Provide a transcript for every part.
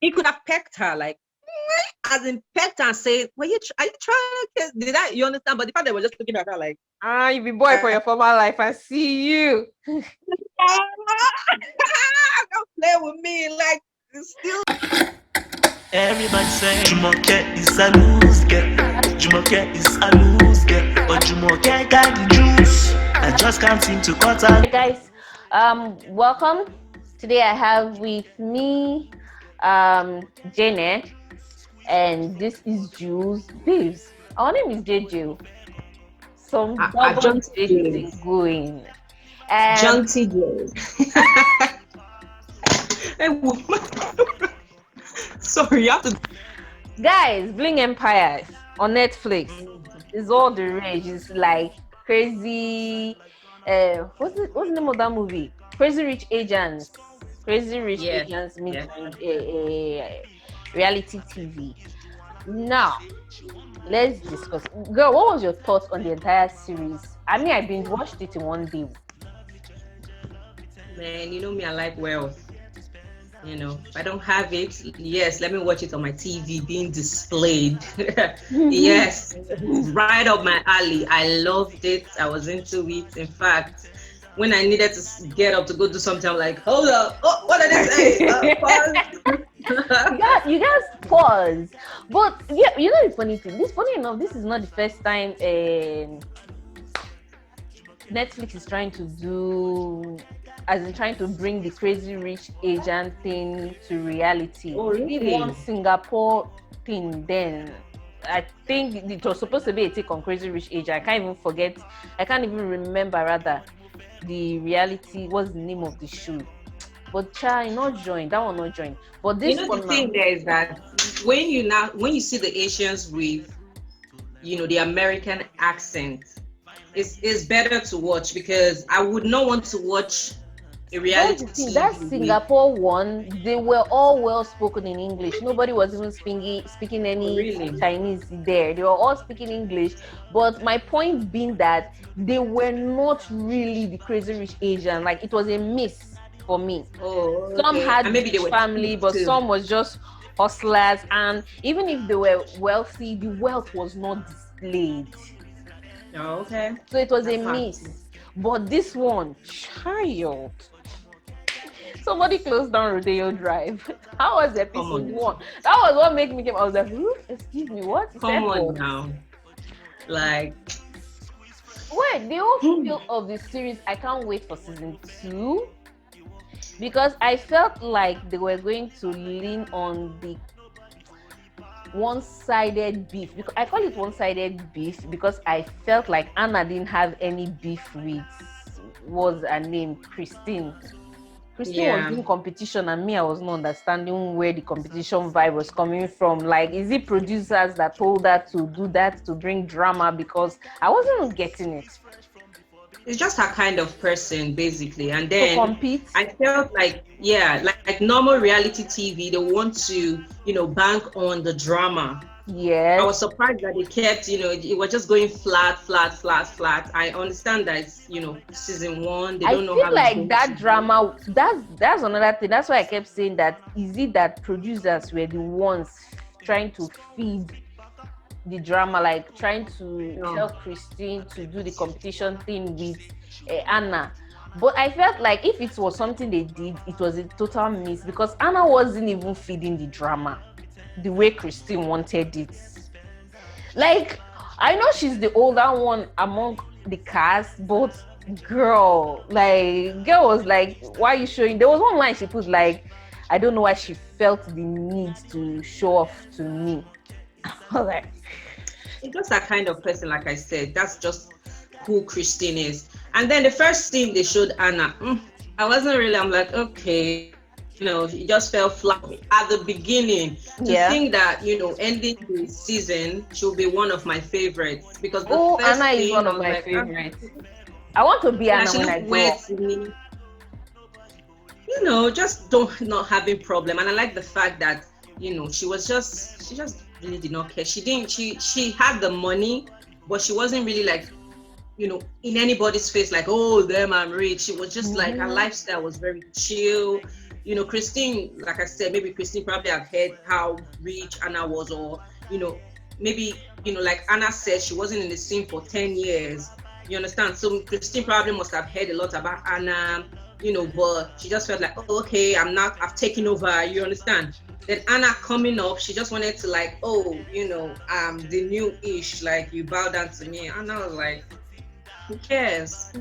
he could have pecked her, like, as in pecked her and said, are you trying to kiss? You understand? But the fact that we're just looking at her like, You be boy for your former life. I see you. don't play with me. Like, it's still. Everybody say Jumoke is a loose girl. Jumoke is a loose girl. But Jumoke got the juice. I just can't seem to cut her. Hey guys, welcome. Today I have with me Janet, and this is Jules Babes. Our name is JJ. Some double dating going. Junty Joe. Sorry, you have to. Guys, Bling Empires on Netflix is all the rage. It's like crazy. What's the name of that movie? Crazy Rich Agents. Crazy Rich Agents meets reality TV. Now, let's discuss. Girl, what was your thoughts on the entire series? I mean, I binge watched it in one day. Man, you know me, I like wealth. You know, if I don't have it, yes, let me watch it on my TV being displayed. Yes, right up my alley. I loved it. I was into it. In fact, when I needed to get up to go do something, I'm like, hold up. Oh, what did I say? Pause. You guys pause. But yeah, you know the funny thing. Funny enough, this is not the first time Netflix is trying to do, as in trying to bring the Crazy Rich Agent thing to reality. Oh, really? They did one Singapore thing then. I think it was supposed to be a take on Crazy Rich Agent. I can't even remember rather the reality. What's the name of the show? But Chai not joined. That one not joined. But this the thing there is that when you see the Asians with, the American accent, it's better to watch, because I would not want to watch a reality TV. That Singapore one, they were all well spoken in English. Nobody was even speaking any Chinese there. They were all speaking English. But my point being that they were not really the Crazy Rich Asian. Like, it was a miss for me. Oh, okay. Some had and maybe they were family, but some was just hustlers. And even if they were wealthy, the wealth was not displayed. Oh, okay. So it was a miss. But this one, child. Somebody closed down Rodeo Drive. How was episode 1? That was what made me come. I was like, excuse me, what? Come on now. Like, wait, the whole feel of the series, I can't wait for season 2. Because I felt like they were going to lean on the one-sided beef. Because I call it one-sided beef because I felt like Anna didn't have any beef with, what's her name, Christine was doing competition, and me, I was not understanding where the competition vibe was coming from. Like, is it producers that told her to do that to bring drama? Because I wasn't getting it. It's just her kind of person, basically. And then to compete. I felt like, like normal reality TV, they want to, bank on the drama. Yes. I was surprised that it kept, it was just going flat. I understand that it's, season 1. They don't know how. I feel like that drama, that's another thing. That's why I kept saying that, is it that producers were the ones trying to feed the drama, like trying to help Christine to do the competition thing with Anna? But I felt like if it was something they did, it was a total miss, because Anna wasn't even feeding the drama the way Christine wanted it. Like, I know she's the older one among the cast, but girl was like, why are you showing? There was one line she put, like, I don't know why she felt the need to show off to me. I was like, it's just that kind of person, like I said. That's just who Christine is. And then the first scene they showed Anna, I wasn't really, I'm like, okay, it just fell flat at the beginning. To think that, ending the season, she'll be one of my favorites, because the first Anna thing, is one of my favorites. I want to be Anna when I grow up. Just not having problem. And I like the fact that, she just really did not care. She had the money, but she wasn't really like, in anybody's face, like, oh, damn, I'm rich. She was just like, her lifestyle was very chill. Christine, like I said, maybe Christine probably have heard how rich Anna was, or, maybe, like Anna said, she wasn't in the scene for 10 years. You understand? So Christine probably must have heard a lot about Anna, but she just felt like, oh, okay, I've taken over, you understand? Then Anna coming up, she just wanted to like, oh, I'm the new ish, like you bow down to me. And I was like, who cares?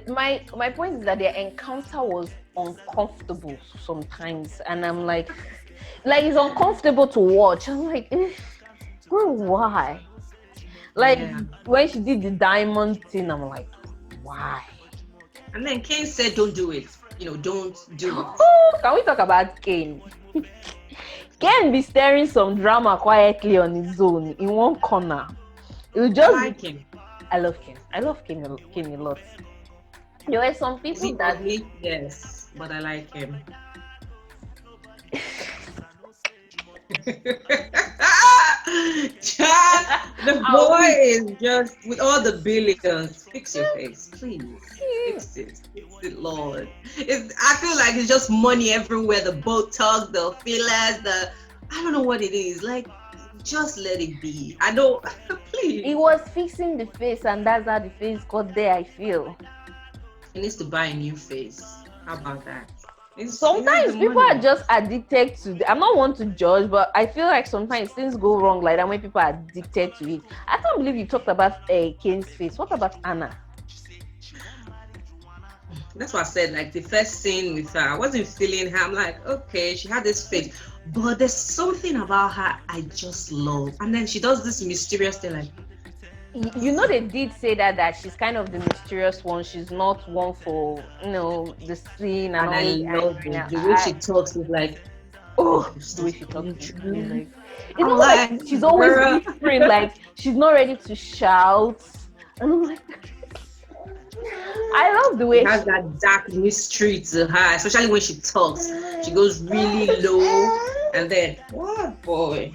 My point is that their encounter was uncomfortable sometimes, and I'm like it's uncomfortable to watch. I'm like, why? Like when she did the diamond thing, I'm like, why? And then Kane said, don't do it. Don't do it. Can we talk about Kane? Kane be staring some drama quietly on his own in one corner. I like him. I love Kane. I love Kane a lot. There were some people that yes, but I like him. The boy is just with all the billions. Fix your face, please. Fix it, Lord. I feel like it's just money everywhere. The Botox, the fillers, I don't know what it is. Like, just let it be. I know. Please. He was fixing the face, and that's how the face got there. I feel he needs to buy a new face. How about that? Sometimes people are just addicted to I'm not one to judge, but I feel like sometimes things go wrong like that when people are addicted to it. I can't believe you talked about Kane's face. What about Anna? That's what I said. Like the first scene with her, I wasn't feeling her. I'm like, okay, she had this face, but there's something about her I just love. And then she does this mysterious thing, like. They did say that she's kind of the mysterious one. She's not one for the scene and all. I love it. The way she talks is like, the way she talks. Like, it's not like she's always different. Like she's not ready to shout. And I'm like, I love the way she has that dark mystery to her, especially when she talks. She goes really low, and then what boy.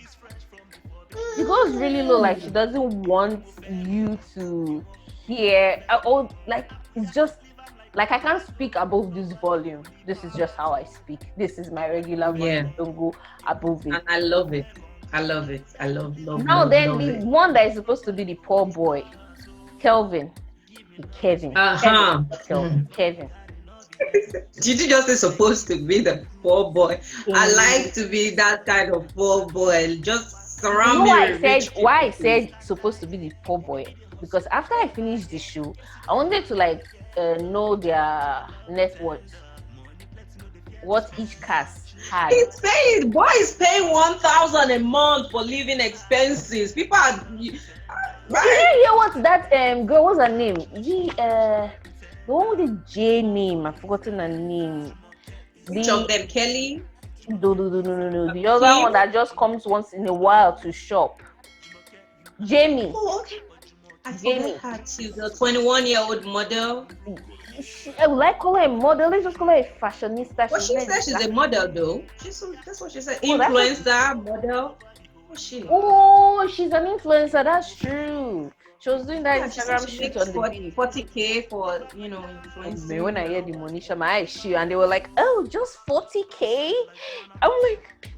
She goes really low, like she doesn't want you to hear. Like it's just like I can't speak above this volume. This is just how I speak. This is my regular volume. Don't go above it. And I love it. I love it. I love. Now love, then, love the it. one that is supposed to be the poor boy, Kevin. Kevin. Kevin. Did you just say supposed to be the poor boy? I like to be that kind of poor boy. Just surround me. Why I said supposed to be the poor boy? Because after I finished the show, I wanted to know their net worth, what each cast had. It's paid. Boy is paying 1,000 a month for living expenses. People are right. Did you hear what that girl? What's her name? The one with the J name. I've forgotten her name. Which of them, Kelly? No. The other one that just comes once in a while to shop. Jaime. Oh, okay. I forget her too. The 21-year-old model. I would like call her a model. Let's just call her a fashionista. Well, she said she's a model though. That's what she said. Influencer, model. What's she? Oh, she's an influencer. That's true. She was doing that Instagram shoot on the beach. 40K for influencing. When I hear the money, my eyes shoot, and they were like, "Oh, just 40K." I'm like,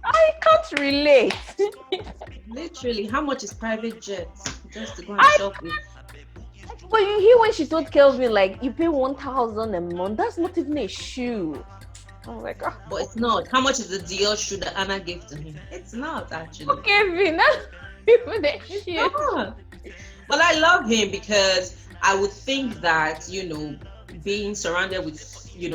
I can't relate. Literally, how much is private jet just to go and shop with? But you hear when she told Kelvin, like, you pay 1,000 a month. That's not even a shoe. I'm like, oh. But it's not. How much is the Dior shoe that Anna gave to him? It's not actually. For Kevin, that's even a shoe. But I love him because I would think that, being surrounded with,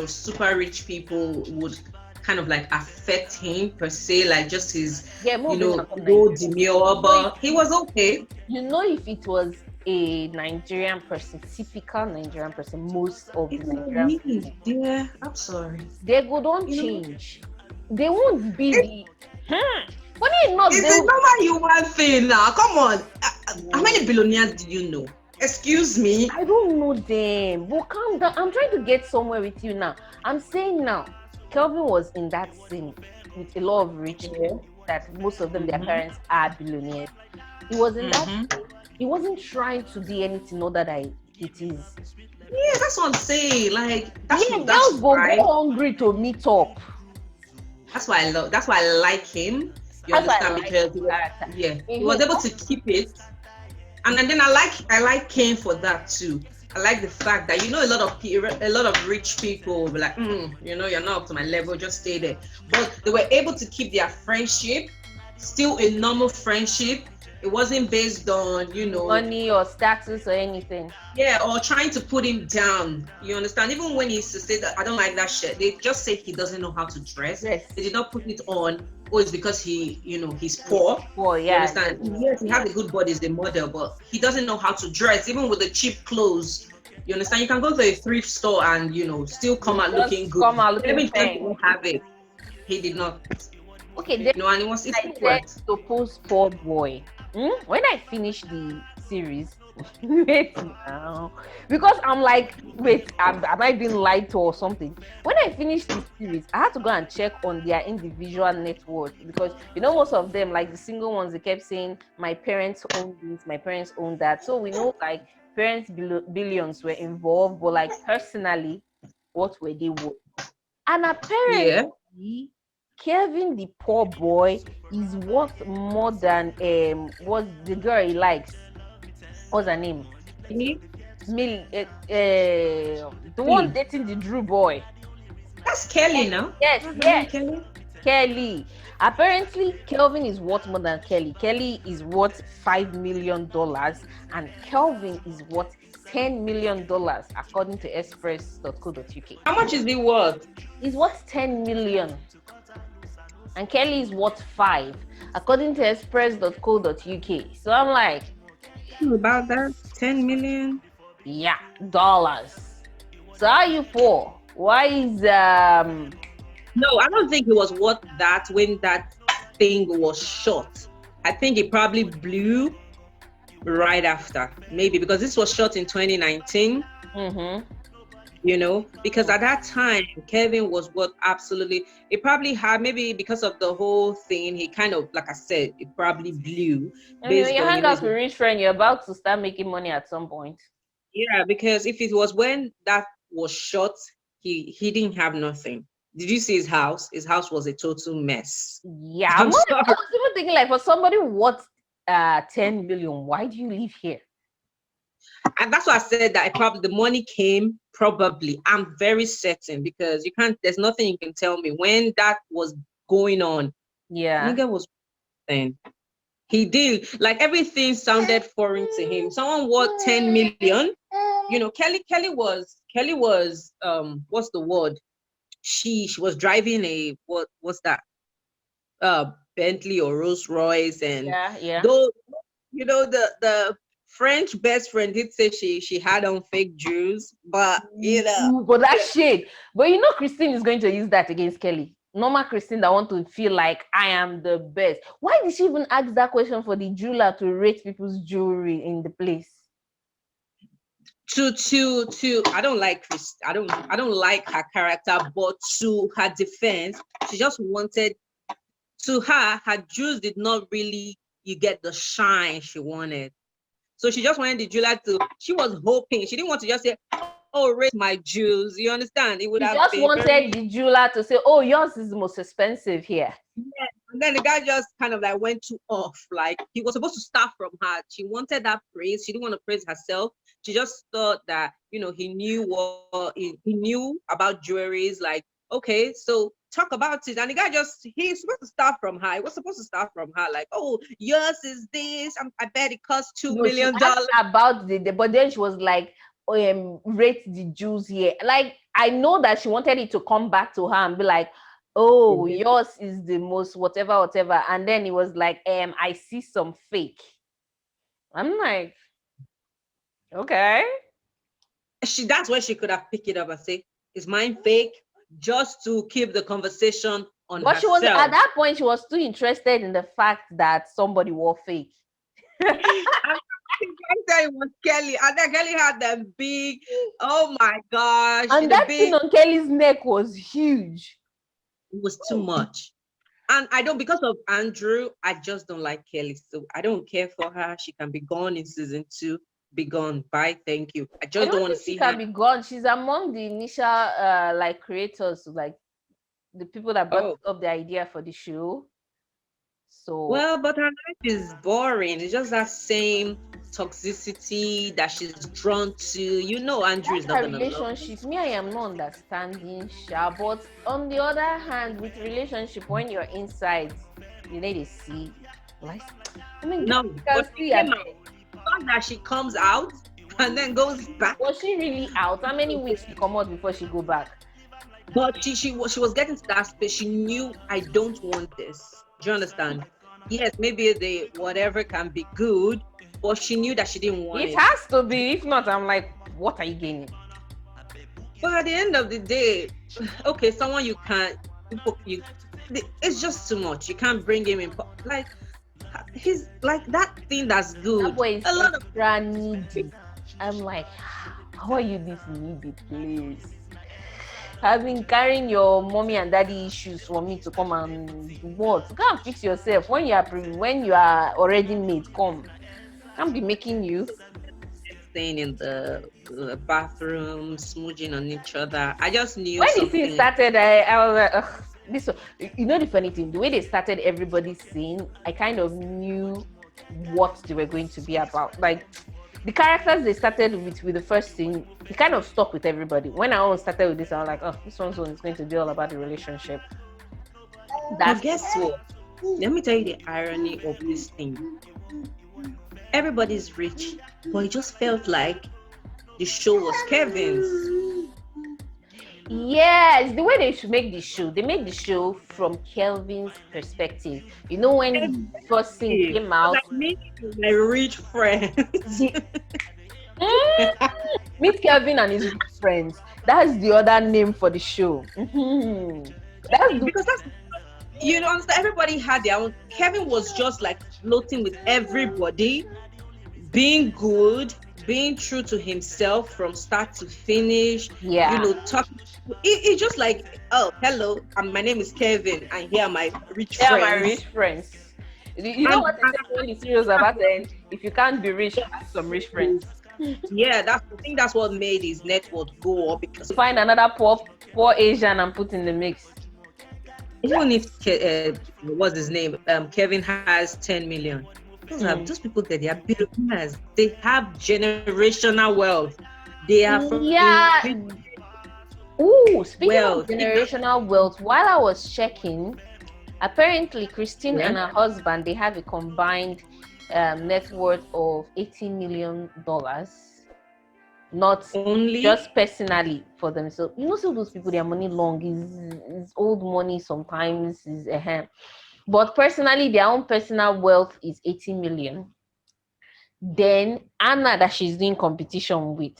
super rich people would kind of like affect him per se, like just his, low demure, but he was okay. If it was a Nigerian person, typical Nigerian person, most of the Nigerian people. Yeah, I'm sorry. They go don't change. They won't be But it's a normal human thing now. Come on. How many billionaires do you know? Excuse me. I don't know them. But calm down. I'm trying to get somewhere with you now. I'm saying now, Kelvin was in that scene with a lot of rich people that most of them, their parents are billionaires. He was in that. He wasn't trying to be anything other than it is. Yeah, that's what I'm saying. Like Yeah, that's girls will why go hungry to meet up. that's why I like him. You That's why I understand? like Because his character. he was able to keep it. And then I like Kane for that too. I like the fact that a lot of rich people will be like, you're not up to my level, just stay there. But they were able to keep their friendship, still a normal friendship. It wasn't based on, money or status or anything. yeah, or trying to put him down. You understand? Even when he used to say that I don't like that shirt, they just say he doesn't know how to dress. Yes. They did not put it on. Oh, it's because he's poor. Poor, You yeah. understand? Yes, he has a good body as a model, but he doesn't know how to dress, even with the cheap clothes. You understand? You can go to a thrift store and still come out looking good. Come out looking Maybe just fine. didn't have it. He did not. Okay, then And it's I not said worth. suppose poor boy. When I finished the series, wait now, because I'm like, wait, am I being lied to or something? When I finished the series, I had to go and check on their individual net worth because most of them, like the single ones, they kept saying my parents own this, my parents own that. So we know like parents billions were involved, but like personally, what were they worth? And Yeah. apparently, Kevin, the poor boy, is worth more than what the girl he likes. What's her name? The one dating the Drew boy. That's Kelly now. Yes. Kelly. Kelly. Apparently, Kelvin is worth more than Kelly. Kelly is worth $5 million, and Kelvin is worth $10 million, according to express.co.uk. How much is he worth? He's worth 10 million. And Kelly is worth 5, according to express.co.uk. So I'm like, about that 10 million. Yeah, dollars. So are you poor? Why is No, I don't think it was worth that when that thing was shot. I think it probably blew right after, maybe because this was shot in 2019. Because at that time Kevin was what absolutely, it probably had, maybe because of the whole thing, he kind of, like I said, it probably blew based on, you hang out with rich friend, you're about to start making money at some point. Yeah, because if it was when that was shot, he didn't have nothing. Did you see his house? His house was a total mess. Yeah, I was even thinking, like, for somebody worth 10 million, why do you live here? And that's why I said that probably the money came, probably. I'm very certain, because there's nothing you can tell me when that was going on. Yeah. Nigga was saying. He did, like, everything sounded foreign to him. Someone worth 10 million. Kelly was what's the word? She was driving a what's that? Bentley or Rolls Royce, and though the French best friend did say she had on fake jewels, but but that shit. But Christine is going to use that against Kelly. Normal Christine that want to feel like I am the best. Why did she even ask that question for the jeweler to rate people's jewelry in the place? To I don't like I don't like her character, but to her defense, she just wanted, to her jewels did not really, you get the shine she wanted. So she just wanted the jeweler to, she was hoping, she didn't want to just say, oh, rate my jewels. You understand? It would have just been wanted the jeweler to say, oh, yours is the most expensive here. Yeah. And then the guy just kind of like went too off. Like, he was supposed to start from her. She wanted that praise. She didn't want to praise herself. She just thought that, he knew what he knew about jewelries. Like, okay, so talk about it. And the guy he's supposed to start from her. He was supposed to start from her. Like, oh, yours is this. I bet it costs $2 million. About but then she was like, rate the jewels here. Like, I know that she wanted it to come back to her and be like, oh, yours is the most whatever. And then it was like, I see some fake. I'm like, okay. That's where she could have picked it up and say, is mine fake? Just to keep the conversation on herself. She was, at that point, she was too interested in the fact that somebody wore fake. It was Kelly, and then Kelly had them big, oh my gosh. And that thing on Kelly's neck was huge. It was too much. And because of Andrew, I just don't like Kelly. So I don't care for her. She can be gone in season 2. be gone. Bye, thank you. I I just don't don't want to think she see can her. be gone. She's among the initial like creators, like the people that brought Oh, up the idea for the show. So well, but her life is boring. It's just that same toxicity that she's drawn to. You know, Andrew is that's not her gonna love. relationship. Me, I am not understanding Sha. But on the other hand, with relationship, when you're inside, you need to see. Like, I mean, No, you can but she see. I came beg. out. Not that she comes out and then goes back. Was she really out? How many weeks she come out before she go back? But she was getting to that space. She knew I don't want this. Do you understand? Yes, maybe the whatever can be good, but she knew that she didn't want It it. has to be. If not, I'm like, what are you gaining? But at the end of the day, okay, someone you can't, you, it's just too much. You can't bring him in. Like he's like that thing that's That good. boy is A lot of extra needy. I'm like, how are you this needy, please? I've been carrying your mommy and daddy issues for me to come and what? Go and fix yourself. When you are already made, come. Can't be making you. staying in the bathroom, smooching on each other. I just knew When the scene something. started, I was like, ugh, this. You know the funny thing, the way they started everybody's scene, I kind of knew what they were going to be about. Like the characters they started with the first scene, it kind of stuck with everybody. When I all started with this, I was like, oh, this one's is going to be all about the relationship. But That's guess what? Let me tell you the irony of this thing. Everybody's rich, but it just felt like the show was Kevin's. yes, the way they should make the show. They made the show from Kelvin's perspective. You know, when the first scene came out, Like me, my rich friends. Meet Kelvin and his friends. That's the other name for the show. Mm-hmm. That's the Because that's you know, understand, everybody had their own. Kevin was just like floating with everybody, being good, being true to himself from start to finish. yeah. You know, talking. It's just like, oh, hello, my name is Kevin, and here are my rich Yeah, my friends. rich friends. You know what they say when the series about to end? If you can't be rich, have some rich friends. Yeah, I think that's what made his net worth go up because Find another poor Asian and put in the mix. even if what's his name, Kevin has 10 million. Those people that they are billionaires. They have generational wealth. They are from Yeah. Ooh, speaking wealth. of generational wealth, while I was checking, apparently Christine and her husband, they have a combined net worth of $18 million. Not only just personally for themselves. You know, so those people, their money long is old money sometimes is but personally, their own personal wealth is 80 million. Then Anna, that she's doing competition with,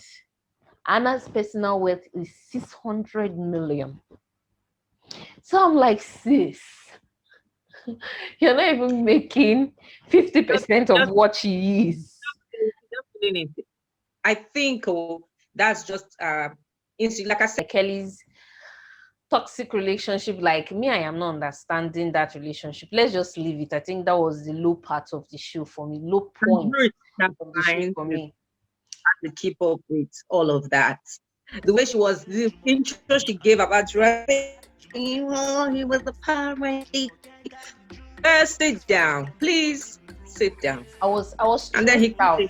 Anna's personal wealth is 600 million. So I'm like, sis, you're not even making 50% of what she is. I think that's just like I said, Kelly's toxic relationship. Like me, I am not understanding that relationship. Let's just leave it. I think that was the low part of the show for me, low point of the show for me. To keep up with all of that. The way she was, the intro she gave about driving, oh, he was the party. Sit down, please sit down. I was and then he out.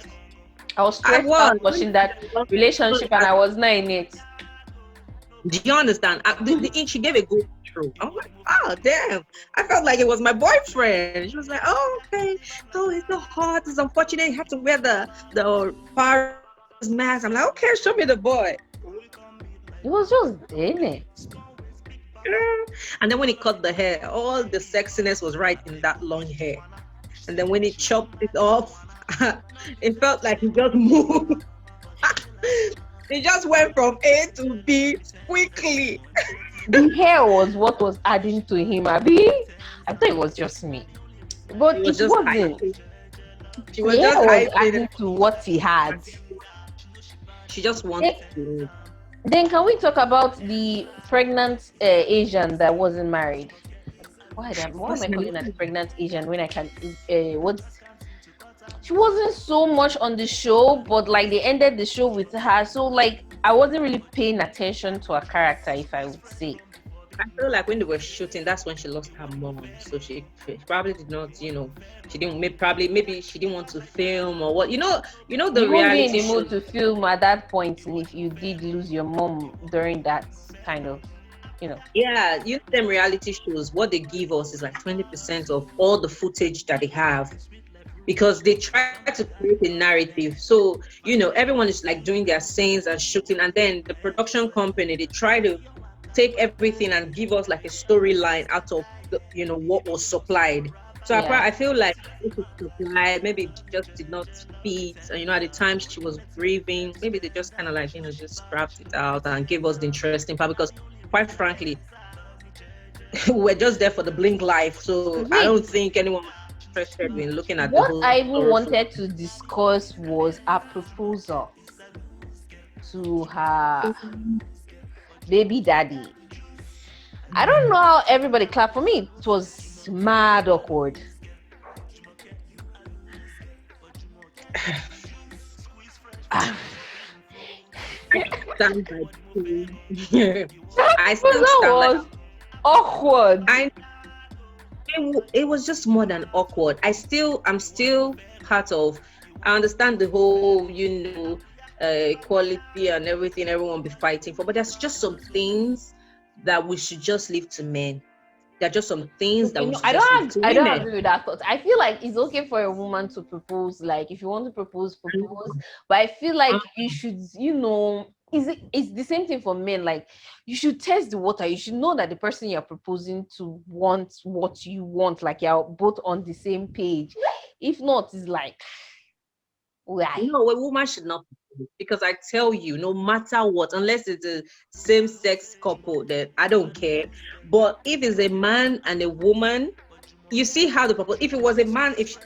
I was stressed out watching that relationship, and I was not in it. Do you understand? She gave a good intro. I'm like, oh damn! I felt like it was my boyfriend. She was like, oh okay, oh he's so hot. It's unfortunate you have to wear the Paris mask. I'm like, okay, show me the boy. It was just in it. And then when he cut the hair, all the sexiness was right in that long hair. And then when he chopped it off, it felt like he just moved. He just went from A to B quickly. The hair was what was adding to him, Abi. I thought it was just me, but it wasn't. She was just adding to what he had. She just wanted to. Then can we talk about the pregnant Asian that wasn't married? Why am I calling her the pregnant Asian when I can? she wasn't so much on the show, but like they ended the show with her. So like I wasn't really paying attention to her character, if I would say. I feel like when they were shooting, that's when she lost her mom. So she probably did not, she didn't maybe she didn't want to film or what. The You won't be in reality the show. mood to film at that point if you did lose your mom during that kind of, Yeah, them reality shows, what they give us is like 20% of all the footage that they have, because they try to create a narrative. So, everyone is like doing their scenes and shooting, and then the production company, they try to take everything and give us like a storyline out of what was supplied. So I feel like it was supplied, maybe it just did not fit. And at the time she was grieving, maybe they just kind of like just scrapped it out and gave us the interesting part, because quite frankly we're just there for the Bling life. So I don't think anyone was interested in looking at what the whole I even wanted to discuss was a proposal to her baby daddy. I don't know how everybody clapped. For me, it was mad awkward. I still was awkward. It was just more than awkward. I'm still part of. I understand the whole, equality and everything everyone be fighting for, but there's just some things that we should just leave to men. There are just some things that we should just leave to women. I don't agree with that thought. I feel like it's okay for a woman to propose. Like if you want to propose. But I feel like you should, it's the same thing for men. Like you should test the water. You should know that the person you're proposing to wants what you want. Like you're both on the same page. If not, it's like, why? No, a woman should not propose, because I tell you, no matter what, unless it's a same-sex couple, then I don't care. But if it's a man and a woman, you see how the proposal. If it was a man, if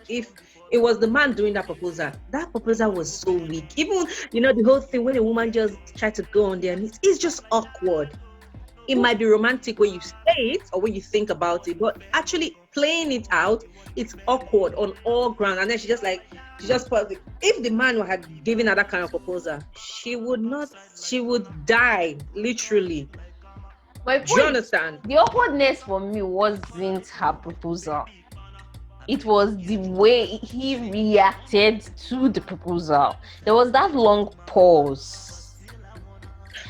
it was the man doing that proposal was so weak. Even the whole thing when a woman just tried to go on there, and it's just awkward. It might be romantic when you say it or when you think about it, but actually playing it out, it's awkward on all grounds. And then she just if the man had given her that kind of proposal, she would die, literally. Do you understand? The awkwardness for me wasn't her proposal. It was the way he reacted to the proposal. There was that long pause.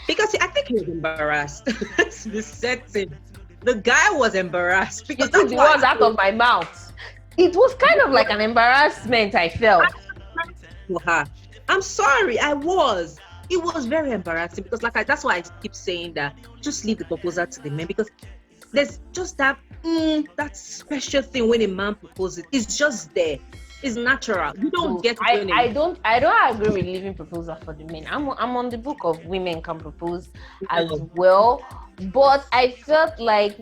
Because I think he was embarrassed. That's the setting. The guy was embarrassed because the words out of my mouth. It was kind of like an embarrassment, I felt. For her. I'm sorry, I was. It was very embarrassing because that's why I keep saying that just leave the proposal to the men, because there's just that special thing when a man proposes. It's just there. It's natural. You don't get. I don't agree with leaving proposal for the men. I'm on the book of women can propose as well, but I felt like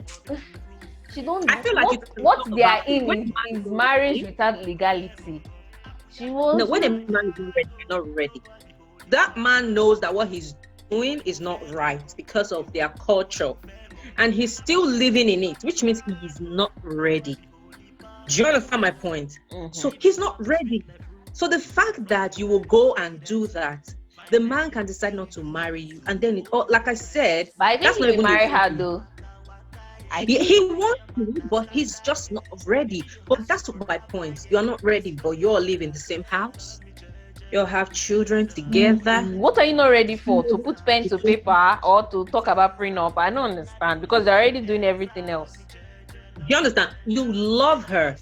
she don't. I feel like what they are in is marriage without legality. She was. No, when a man is not ready. That man knows that what he's doing is not right because of their culture, and he's still living in it, which means he is not ready. Do you understand my point? Mm-hmm. So he's not ready. So the fact that you will go and do that, the man can decide not to marry you, and then like I said, but I think he will marry her though. He wants to, but he's just not ready. But that's my point. You're not ready, but you all live in the same house. You'll have children together. What are you not ready for? To put pen to paper or to talk about prenup? I don't understand, because they're already doing everything else. You understand? You love her.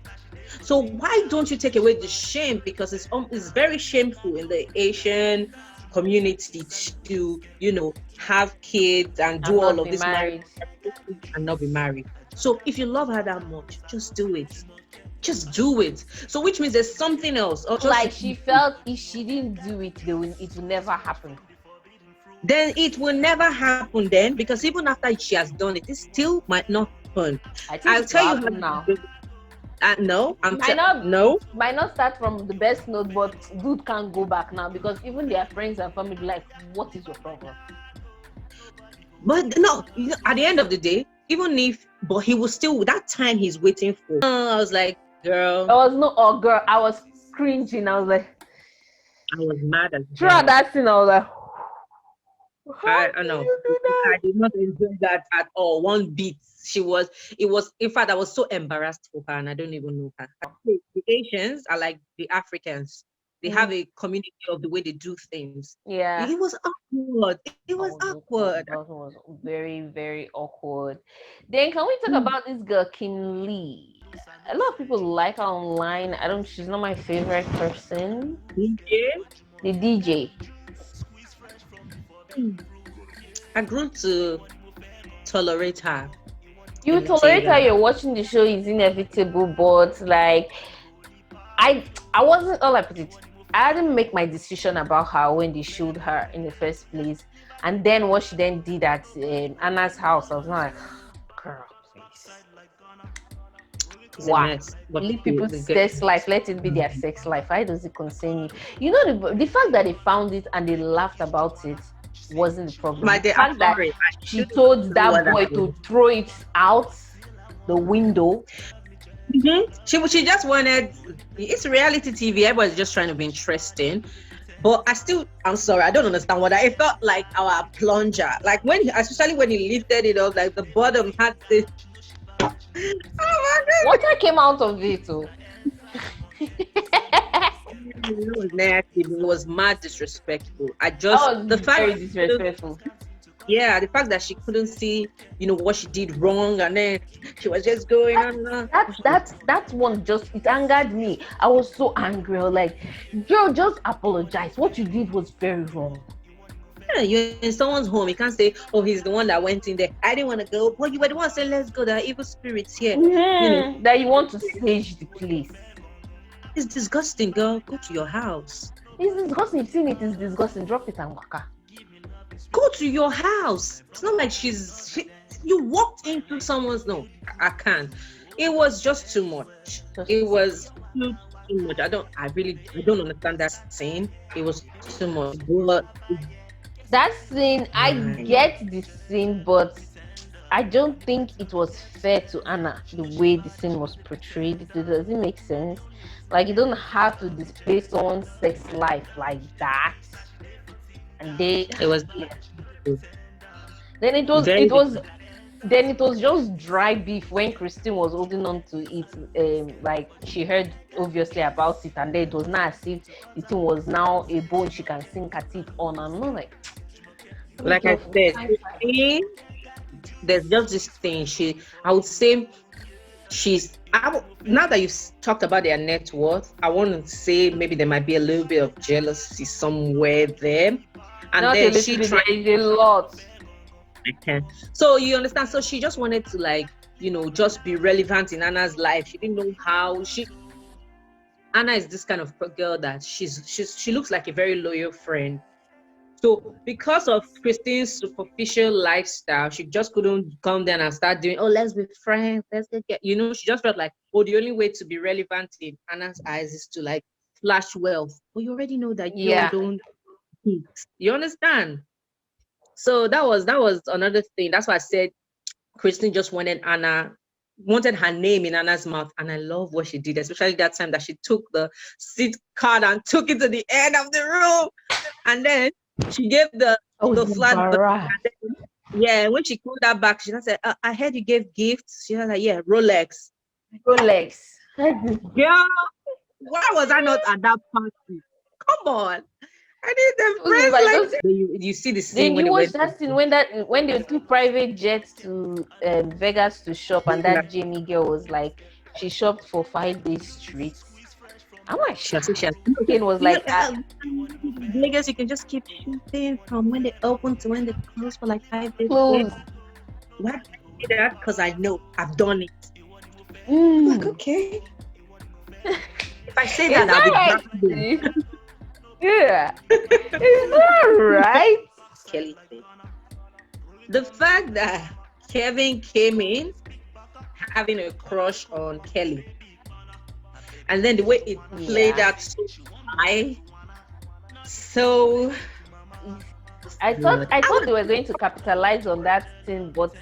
So why don't you take away the shame? Because it's very shameful in the Asian community to, have kids and do all of this marriage and not be married. So if you love her that much, just do it. Just do it. So which means there's something else. Like she felt if she didn't do it, it will never happen. Then it will never happen then, because even after she has done it, it still might not happen. I'll tell you now. No, might not start from the best note, but dude can't go back now, because even their friends and family be like, what is your problem? But no, at the end of the day, but he was still, that time he's waiting for. I was like, girl. There was no girl. I was cringing. I was like, I was mad as throughout hell. that scene, I was like, how I do know. you do that? I did not enjoy that at all. One bit. It was, in fact, I was so embarrassed for her, and I don't even know her. The Asians are like the Africans. They have a community of the way they do things. Yeah. It was awkward. It was awkward. That was very, very awkward. Then can we talk about this girl, Kim Lee? A lot of people like her online. She's not my favorite person. DJ? The DJ. I grew to tolerate her. You tolerate her, you're watching the show, is inevitable, but like I wasn't all I put it. I didn't make my decision about her when they showed her in the first place. And then what she then did at Anna's house, I was not like, girl, please. Wow. Leave people's sex life, let it be their sex life. Why does it concern you? You know, the fact that they found it and they laughed about it wasn't the problem. The fact that she told that boy to throw it out the window. Mm-hmm. She just wanted, it's reality TV, everybody's just trying to be interesting. But I'm sorry, I don't understand what it felt like our plunger. Like especially when he lifted it up, like the bottom had this. Oh my God. Water came out of it too. It was nasty. It was mad disrespectful. Very disrespectful. Yeah, the fact that she couldn't see, what she did wrong, and then she was just going on. That one it angered me. I was so angry. I was like, girl, just apologize. What you did was very wrong. Yeah, you're in someone's home. You can't say, oh, he's the one that went in there. I didn't want to go. But you were the one saying, let's go. There are evil spirits here. Mm-hmm. That you want to sage the place. It's disgusting, girl. Go to your house. It's disgusting. You've seen it. It's disgusting. Drop it and waka. Go to your house. It's not like you walked into someone's. No, I can't. It was just too much. It was too much. I don't understand that scene. It was too much. But that scene, I get the scene, but I don't think it was fair to Anna the way the scene was portrayed. Does it make sense? Like, you don't have to display someone's sex life like that. And it was then it was just dry beef when Christine was holding on to it. Like, she heard obviously about it, and then it was not as if the thing was now a bone she can sink her teeth on. I'm not like I said, there's just this thing. I would say now that you've talked about their net worth, I want to say maybe there might be a little bit of jealousy somewhere there. And not then she tried a lot. Okay. So you understand? So she just wanted to just be relevant in Anna's life. She didn't know how. Anna is this kind of girl that she looks like a very loyal friend. So because of Christine's superficial lifestyle, she just couldn't come down and start doing, oh, let's be friends, let's get, she just felt like, oh, the only way to be relevant in Anna's eyes is to flash wealth. Well, you already know that you don't eat. You understand? So that was another thing. That's why I said Christine just wanted her name in Anna's mouth, and I love what she did, especially that time that she took the seat card and took it to the end of the room, and then she gave the flat. Yeah, when she pulled that back, she said, "I heard you gave gifts." She was like, "Yeah, Rolex." Girl, why was I not at that party? Come on. I need them friends you see the scene when you watch that scene when they took private jets to Vegas to shop, and that Jaime girl was like, she shopped for 5 days straight. I'm like, Kane was like, Vegas, you can just keep shopping from when they open to when they close for 5 days. Why did I do that? Because I know I've done it. Like, okay. If I say that, I'll be right. Yeah, is that right? Kelly. The fact that Kevin came in having a crush on Kelly, and then the way it played out so high. So I thought they were going to capitalize on that thing, but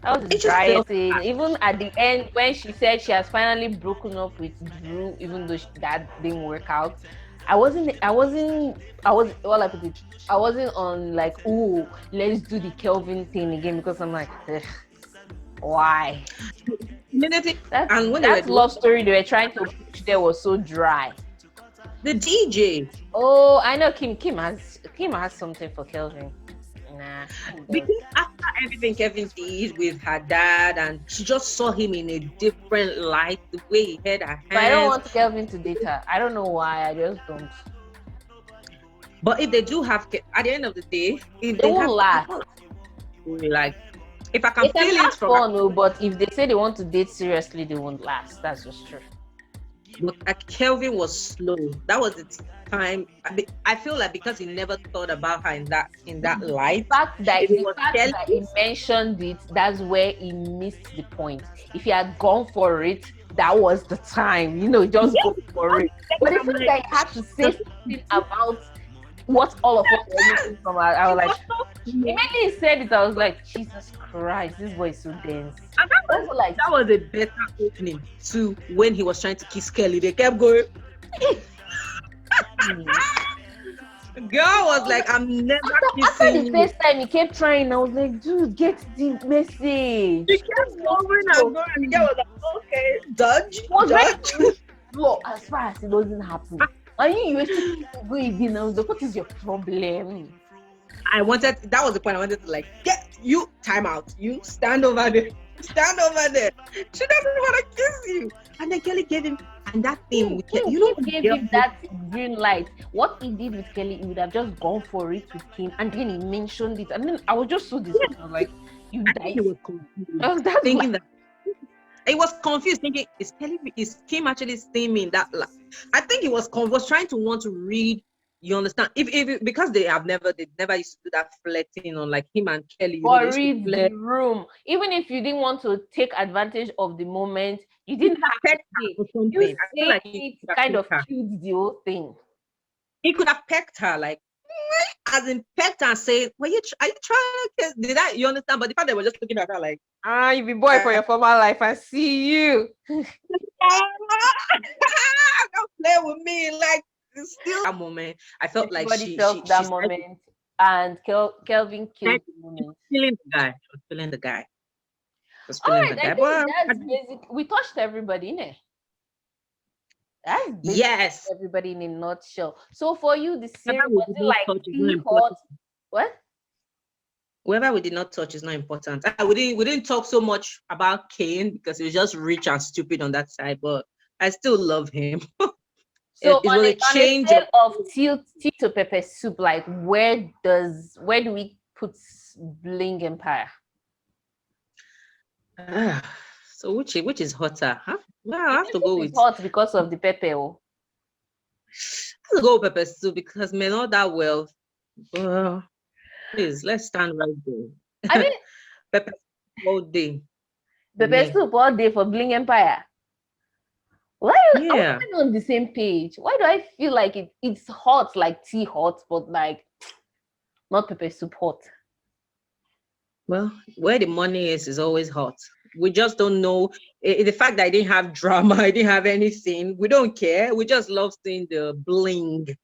That was the It just felt driest thing. Even at the end, when she said she has finally broken up with Drew, even though that didn't work out, I wasn't. Well, I put it. I wasn't on like, oh, let's do the Kelvin thing again because I'm like, ugh, why? and when That love story they were trying to push there was so dry. the DJ. Oh, I know Kim has something for Kelvin. Nah. Because after everything Kevin did with her dad, and she just saw him in a different light, the way he held her hands. But I don't want Kelvin to date her. I don't know why. I just don't. But if they do have, at the end of the day, if they won't last. Like, if I can they feel can it from fun, but if they say they want to date seriously, they won't last. That's just true. But Kelvin was slow. That was the time. I feel like because he never thought about her in that light. The fact that he mentioned it, that's where he missed the point. If he had gone for it, that was the time. Just go for it. But the fact that he had to say something about what all of us were looking from, I was like, immediately he said it, I was like, Jesus Christ, this boy is so dense. And that was a better opening to when he was trying to kiss Kelly. They kept going. Girl was like, I'm never kissing you. After the first time he kept trying, I was like, dude, get the message. He kept going and going, and the girl was like, okay, dodge. Look, as far as it doesn't happen. And you expect to go again. I was like, what is your problem? That was the point I wanted to like, get you, time out. You stand over there. She doesn't want to kiss you. And then Kelly gave him, and that thing with Kelly, gave him that green light. What he did with Kelly, he would have just gone for it with him, and then he mentioned it. And then I was just so disappointed. I was like, you died. He was confused. Thinking that. He was confused, thinking, is Kim actually steaming that? I think he was trying to want to read. You understand? If because they never used to do that flirting on like him and Kelly. Or read the room. Even if you didn't want to take advantage of the moment, you didn't have to. You say like it kind of killed the whole thing. He could have pecked her, like as in pecked and said, "Are you trying to kiss?" You understand? But the fact they were just looking at her like, you be boy for your former life. I see you. Don't play with me, like. Still that moment, I felt like she felt that moment, and Kelvin killed the moment. Feeling the guy. All right, I think that's basic. We touched everybody, innit? That's yes. Everybody in a nutshell. So for you, the series was it like hot? What? Whoever we did not touch is not important. We didn't talk so much about Kane because he was just rich and stupid on that side, but I still love him. So on a scale of tea to pepper soup, like where do we put Bling Empire? So which is hotter? Huh? Well, I have to go with hot because of the pepper. I have to go with pepper soup because may not that well. Please, let's stand right there. I mean, pepper soup all day. Pepper soup all day for Bling Empire. Why are we on the same page? Why do I feel like it's hot, like tea hot, but like not pepper soup hot? Well, where the money is always hot. We just don't know. The fact that I didn't have drama, I didn't have anything. We don't care. We just love seeing the bling. Do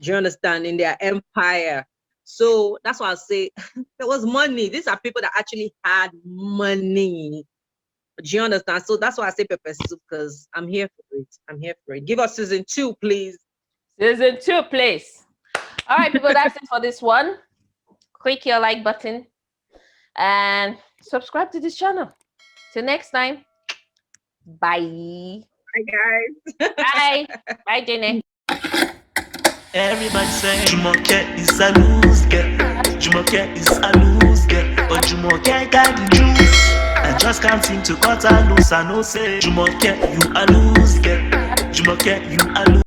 you understand? In their empire. So that's why I say there was money. These are people that actually had money. Do you understand? So that's why I say pepper soup, because I'm here for it. Give us season 2, please. Season 2, please. All right, people, that's it for this one. Click your like button and subscribe to this channel. Till next time. Bye. Bye, guys. Bye. Bye, Jenny. Everybody say Jumoke is a loose girl. Jumoke is a loose girl. But Jumoke got the juice. I just can't seem to cut her loose. I know say Jumoke, you a loose girl. Jumoke, you a loose.